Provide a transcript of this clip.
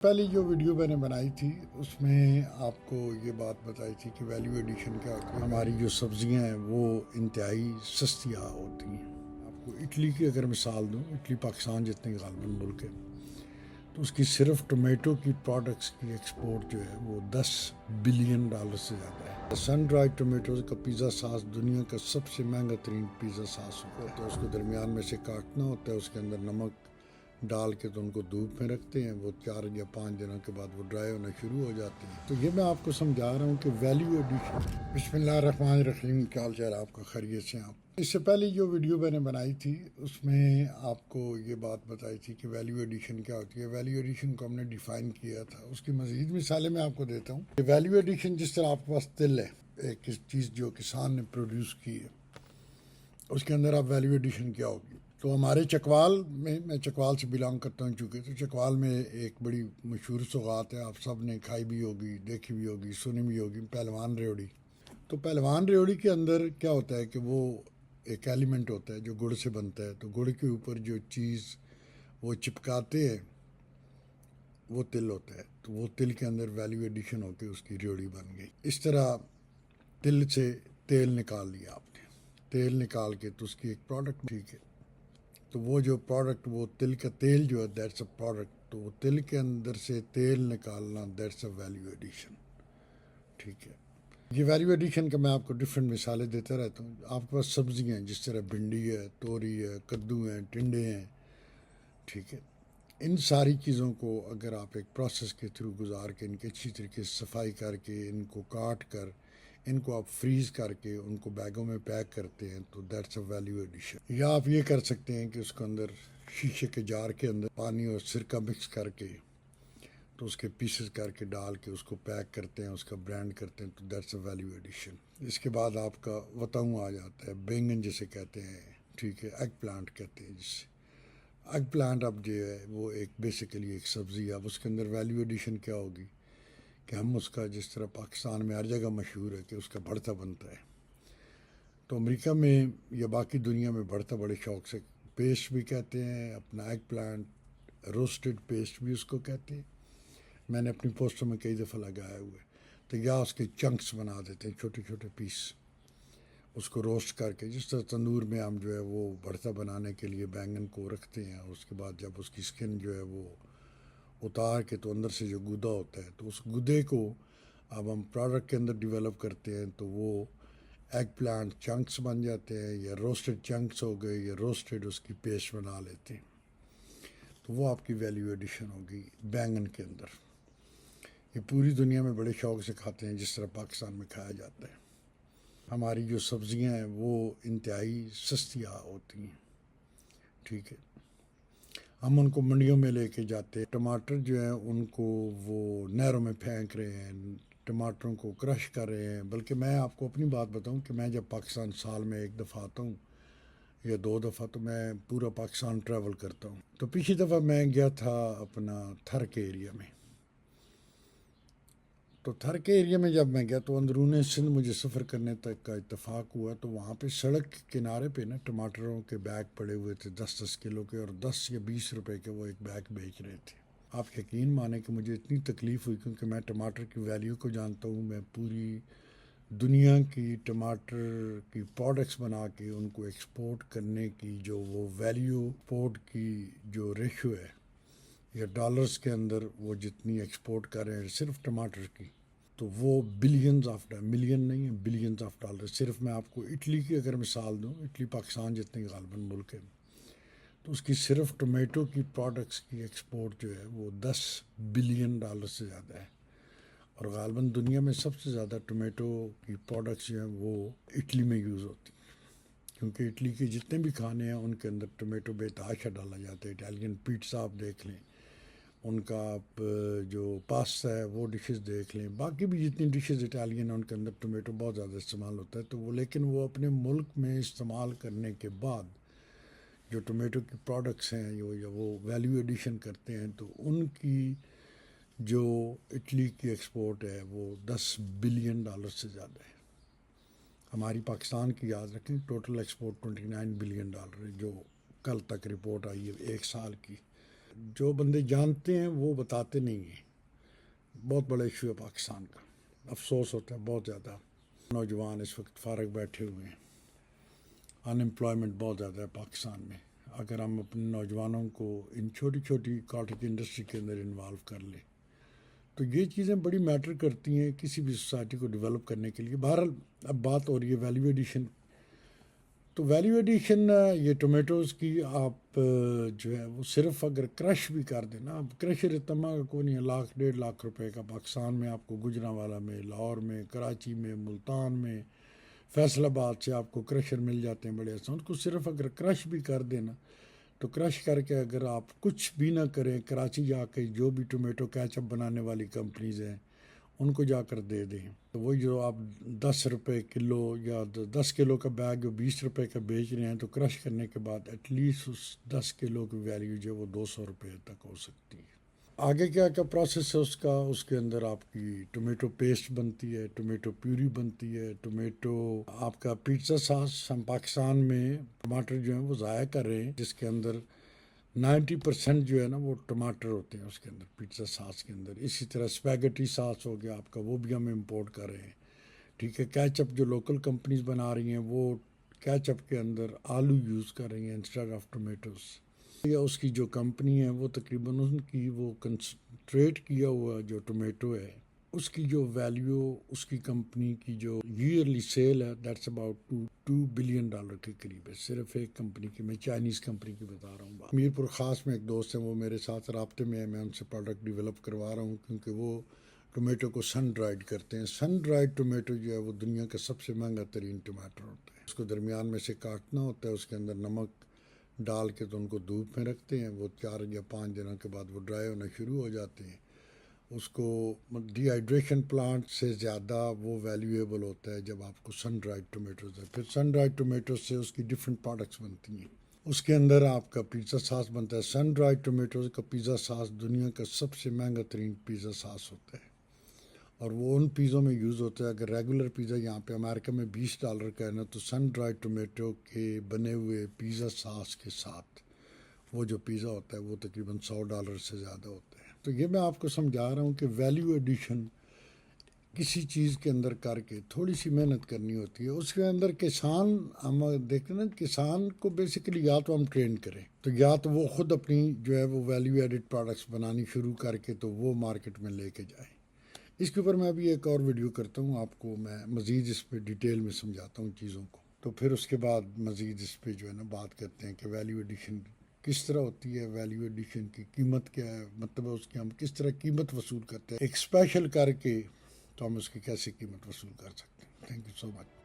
پہلی جو ویڈیو میں نے بنائی تھی اس میں آپ کو یہ بات بتائی تھی کہ ویلیو ایڈیشن کیا ہوتی ہے۔ ہماری جو سبزیاں ہیں وہ انتہائی سستی ہوتی ہیں۔ آپ کو اٹلی کی اگر مثال دوں، اٹلی پاکستان جتنے غالباً ملک ہے، تو اس کی صرف ٹومیٹو کی پروڈکٹس کی ایکسپورٹ جو ہے وہ $10 بلین سے زیادہ ہے۔ سن ڈرائیڈ ٹومیٹوز کا پیزا ساس دنیا کا سب سے مہنگا ترین پیزا ساس ہوتا ہے۔ اس کو درمیان میں سے کاٹنا ہوتا ہے، اس کے اندر نمک ڈال کے تو ان کو دھوپ میں رکھتے ہیں، وہ 4 یا 5 دنوں کے بعد وہ ڈرائی ہونا شروع ہو جاتے ہیں۔ تو یہ میں آپ کو سمجھا رہا ہوں کہ ویلیو ایڈیشن۔ بسم اللہ الرحمن الرحیم، کیا حال چال آپ کا؟ خیریت سے آپ؟ اس سے پہلے جو ویڈیو میں نے بنائی تھی اس میں آپ کو یہ بات بتائی تھی کہ ویلیو ایڈیشن کیا ہوتی ہے۔ ویلیو ایڈیشن کو ہم نے ڈیفائن کیا تھا، اس کی مزید مثالیں میں آپ کو دیتا ہوں کہ ویلیو ایڈیشن جس طرح آپ کے پاس تل ہے، ایک چیز جو کسان نے پروڈیوس کی ہے، اس کے اندر آپ ویلیو ایڈیشن کیا ہوگی۔ تو ہمارے چکوال میں چکوال سے بلانگ کرتا ہوں، چونکہ تو چکوال میں ایک بڑی مشہور سوغات ہے، آپ سب نے کھائی بھی ہوگی، دیکھی بھی ہوگی، سنی بھی ہوگی، پہلوان ریوڑی۔ تو پہلوان ریوڑی کے اندر کیا ہوتا ہے کہ وہ ایک ایلیمنٹ ہوتا ہے جو گڑ سے بنتا ہے، تو گڑ کے اوپر جو چیز وہ چپکاتے ہیں وہ تل ہوتا ہے، تو وہ تل کے اندر ویلیو ایڈیشن ہو کے اس کی ریوڑی بن گئی۔ اس طرح تل سے تیل نکال لیا آپ نے، تیل نکال کے تو اس کی ایک پروڈکٹ، ٹھیک ہے، تو وہ جو پروڈکٹ، وہ تل کا تیل جو ہے دیٹس اے پروڈکٹ، تو وہ تل کے اندر سے تیل نکالنا دیٹس اے ویلیو ایڈیشن، ٹھیک ہے۔ یہ ویلیو ایڈیشن کا میں آپ کو ڈفرینٹ مثالیں دیتا رہتا ہوں۔ آپ کے پاس سبزیاں ہیں جس طرح بھنڈی ہے، توری ہے، کدو ہیں، ٹنڈے ہیں، ٹھیک ہے۔ ان ساری چیزوں کو اگر آپ ایک پروسیس کے تھرو گزار کے ان کی اچھی طریقے سے صفائی کر کے ان کو کاٹ کر ان کو آپ فریز کر کے ان کو بیگوں میں پیک کرتے ہیں تو دیٹس اے ویلیو ایڈیشن۔ یا آپ یہ کر سکتے ہیں کہ اس کو اندر شیشے کے جار کے اندر پانی اور سرکہ مکس کر کے تو اس کے پیسز کر کے ڈال کے اس کو پیک کرتے ہیں، اس کا برانڈ کرتے ہیں، تو دیٹس اے ویلیو ایڈیشن۔ اس کے بعد آپ کا وتاؤں آ جاتا ہے، بینگن جسے کہتے ہیں، ٹھیک ہے، ایگ پلانٹ کہتے ہیں جسے۔ ایگ پلانٹ اب جو ہے وہ ایک بیسیکلی ایک سبزی ہے۔ اب اس کے اندر ویلیو ایڈیشن کیا ہوگی کہ ہم اس کا جس طرح پاکستان میں ہر جگہ مشہور ہے کہ اس کا بھرتا بنتا ہے، تو امریکہ میں یا باقی دنیا میں بھرتا بڑے شوق سے، پیسٹ بھی کہتے ہیں اپنا ایگ پلانٹ، روسٹڈ پیسٹ بھی اس کو کہتے ہیں۔ میں نے اپنی پوسٹوں میں کئی دفعہ لگایا ہوا ہے۔ تو یا اس کے چنکس بنا دیتے ہیں، چھوٹے چھوٹے پیس، اس کو روسٹ کر کے، جس طرح تندور میں ہم جو ہے وہ بھرتا بنانے کے لیے بینگن کو رکھتے ہیں، اس کے بعد جب اس کی سکن جو ہے وہ اتار کے تو اندر سے جو گودا ہوتا ہے، تو اس گودے کو اب ہم پروڈکٹ کے اندر ڈیولپ کرتے ہیں، تو وہ ایگ پلانٹ چنکس بن جاتے ہیں، یا روسٹڈ چنکس ہو گئے، یا روسٹڈ اس کی پیسٹ بنا لیتے ہیں، تو وہ آپ کی ویلیو ایڈیشن ہوگی بینگن کے اندر۔ یہ پوری دنیا میں بڑے شوق سے کھاتے ہیں جس طرح پاکستان میں کھایا جاتا ہے۔ ہماری جو سبزیاں ہیں وہ انتہائی سستی ہوتی ہیں، ٹھیک ہے۔ ہم ان کو منڈیوں میں لے کے جاتے ہیں۔ ٹماٹر جو ہیں ان کو وہ نہروں میں پھینک رہے ہیں، ٹماٹروں کو کرش کر رہے ہیں۔ بلکہ میں آپ کو اپنی بات بتاؤں کہ میں جب پاکستان سال میں ایک دفعہ آتا ہوں یا 2 دفعہ، تو میں پورا پاکستان ٹریول کرتا ہوں۔ تو پچھلی دفعہ میں گیا تھا اپنا تھر کے ایریا میں، تو تھر کے ایریا میں جب میں گیا تو اندرون سندھ مجھے سفر کرنے تک کا اتفاق ہوا، تو وہاں پہ سڑک کنارے پہ نا ٹماٹروں کے بیگ پڑے ہوئے تھے 10-10 کلو کے، اور 10 یا 20 روپے کے وہ ایک بیگ بیچ رہے تھے۔ آپ یقین مانیں کہ مجھے اتنی تکلیف ہوئی، کیونکہ میں ٹماٹر کی ویلیو کو جانتا ہوں، میں پوری دنیا کی ٹماٹر کی پروڈکٹس بنا کے ان کو ایکسپورٹ کرنے کی جو وہ ویلیو، ایکسپورٹ کی جو ریشو ہے یا ڈالرز کے اندر وہ جتنی ایکسپورٹ کر رہے ہیں صرف ٹماٹر کی، تو وہ بلینز آف ملین نہیں ہے، بلینز آف ڈالر۔ صرف میں آپ کو اٹلی کی اگر مثال دوں، اٹلی پاکستان جتنے غالباً ملک ہے، تو اس کی صرف ٹومیٹو کی پروڈکٹس کی ایکسپورٹ جو ہے وہ $10 بلین سے زیادہ ہے، اور غالباً دنیا میں سب سے زیادہ ٹومیٹو کی پروڈکٹس جو ہیں وہ اٹلی میں یوز ہوتی ہیں، کیونکہ اٹلی کے جتنے بھی کھانے ہیں ان کے اندر ٹومیٹو بے تحاشا ڈالا جاتا ہے۔ اٹالین پیٹزا آپ دیکھ لیں، ان کا آپ جو پاستا ہے وہ ڈشز دیکھ لیں، باقی بھی جتنی ڈشز اٹالین ہیں ان کے اندر ٹومیٹو بہت زیادہ استعمال ہوتا ہے، تو وہ لیکن وہ اپنے ملک میں استعمال کرنے کے بعد جو ٹومیٹو کی پروڈکٹس ہیں یا وہ ویلیو ایڈیشن کرتے ہیں، تو ان کی جو اٹلی کی ایکسپورٹ ہے وہ $10 بلین سے زیادہ ہے۔ ہماری پاکستان کی یاد رکھیں ٹوٹل ایکسپورٹ $29 بلین ہے، جو کل تک رپورٹ آئی ہے ایک سال کی۔ جو بندے جانتے ہیں وہ بتاتے نہیں ہیں. بہت بڑا ایشو ہے پاکستان کا. افسوس ہوتا ہے بہت زیادہ. نوجوان اس وقت فارغ بیٹھے ہوئے ہیں. ان امپلائمنٹ بہت زیادہ ہے پاکستان میں. اگر ہم اپنے نوجوانوں کو ان چھوٹی چھوٹی کاٹیج انڈسٹری کے اندر انوالو کر لیں تو یہ چیزیں بڑی میٹر کرتی ہیں کسی بھی سوسائٹی کو ڈیولپ کرنے کے لیے. بہرحال اب بات ہو رہی ہے ویلیو ایڈیشن. تو ویلیو ایڈیشن یہ ٹومیٹوز کی آپ جو ہے وہ صرف اگر کرش بھی کر دیں نا. اب کریشر اتنا مہنگا کوئی نہیں ہے. 1.5 لاکھ روپے کا پاکستان میں آپ کو گجرانوالہ میں، لاہور میں، کراچی میں، ملتان میں، فیصل آباد سے آپ کو کریشر مل جاتے ہیں بڑے آسان. اس کو صرف اگر کرش بھی کر دیں نا تو کرش کر کے اگر آپ کچھ بھی نہ کریں، کراچی جا کے جو بھی ٹومیٹو کیچپ بنانے والی کمپنیز ہیں ان کو جا کر دے دیں تو وہی جو آپ 10 روپے کلو یا 10 کلو کا بیگ جو 20 روپے کا بیچ رہے ہیں تو کرش کرنے کے بعد ایٹ لیسٹ اس 10 کلو کی ویلیو جو وہ 200 روپے تک ہو سکتی ہے. آگے کیا کیا پروسیس ہے اس کا؟ اس کے اندر آپ کی ٹومیٹو پیسٹ بنتی ہے، ٹومیٹو پیوری بنتی ہے، ٹومیٹو آپ کا پیزا ساس. ہم پاکستان میں ٹماٹر جو ہیں وہ ضائع کر رہے ہیں جس کے اندر 90% جو ہے نا وہ ٹماٹر ہوتے ہیں اس کے اندر، پیزا ساس کے اندر. اسی طرح اسپیگٹی ساس ہو گیا آپ کا، وہ بھی ہم امپورٹ کر رہے ہیں. ٹھیک ہے. کیچپ جو لوکل کمپنیز بنا رہی ہیں وہ کیچپ کے اندر آلو یوز کر رہی ہیں انسٹیڈ آف ٹومیٹوز. یا اس کی جو کمپنی ہے وہ تقریباً ان کی وہ کنسنٹریٹ کیا ہوا جو ٹومیٹو ہے اس کی جو ویلیو اس کی کمپنی کی جو ایئرلی سیل ہے دیٹس اباؤٹ $2 بلین کے قریب ہے. صرف ایک کمپنی کی، میں چائنیز کمپنی کی بتا رہا ہوں. میرپور خاص میں ایک دوست ہیں وہ میرے ساتھ رابطے میں ہے. میں ان سے پروڈکٹ ڈیولپ کروا رہا ہوں کیونکہ وہ ٹومیٹو کو سن ڈرائیڈ کرتے ہیں. سن ڈرائیڈ ٹومیٹو جو ہے وہ دنیا کا سب سے مہنگا ترین ٹماٹر ہوتا ہے. اس کو درمیان میں سے کاٹنا ہوتا ہے، اس کے اندر نمک ڈال کے تو ان کو دھوپ میں رکھتے ہیں. وہ 4 یا 5 دنوں کے بعد وہ ڈرائی ہونا شروع ہو جاتے ہیں. اس کو ڈی ہائیڈریشن پلانٹ سے زیادہ وہ ویلیویبل ہوتا ہے جب آپ کو سن ڈرائیڈ ٹومیٹوز ہے. پھر سن ڈرائیڈ ٹومیٹوز سے اس کی ڈفرینٹ پروڈکٹس بنتی ہیں. اس کے اندر آپ کا پیزا ساس بنتا ہے. سن ڈرائیڈ ٹومیٹوز کا پیزا ساس دنیا کا سب سے مہنگا ترین پیزا ساس ہوتا ہے اور وہ ان پیزوں میں یوز ہوتا ہے. اگر ریگولر پیزا یہاں پہ امریکہ میں $20 کا ہے نا تو سن ڈرائیڈ ٹومیٹو کے بنے ہوئے پیزا ساس کے ساتھ وہ جو پیزا ہوتا ہے وہ تقریباً $100 سے زیادہ ہوتا ہے. تو یہ میں آپ کو سمجھا رہا ہوں کہ ویلیو ایڈیشن کسی چیز کے اندر کر کے تھوڑی سی محنت کرنی ہوتی ہے. اس کے اندر کسان ہم دیکھتے ہیں نا، کسان کو بیسیکلی یا تو ہم ٹرین کریں تو یا تو وہ خود اپنی جو ہے وہ ویلیو ایڈڈ پروڈکٹس بنانی شروع کر کے تو وہ مارکیٹ میں لے کے جائیں. اس کے اوپر میں ابھی ایک اور ویڈیو کرتا ہوں آپ کو، میں مزید اس پہ ڈیٹیل میں سمجھاتا ہوں چیزوں کو. تو پھر اس کے بعد مزید اس پہ جو ہے نا بات کرتے ہیں کہ ویلیو ایڈیشن کس طرح ہوتی ہے، ویلیو ایڈیشن کی قیمت کیا ہے، مطلب اس کی ہم کس طرح قیمت وصول کرتے ہیں ایک اسپیشل کر کے تو ہم اس کی کیسے قیمت وصول کر سکتے ہیں. Thank you so much.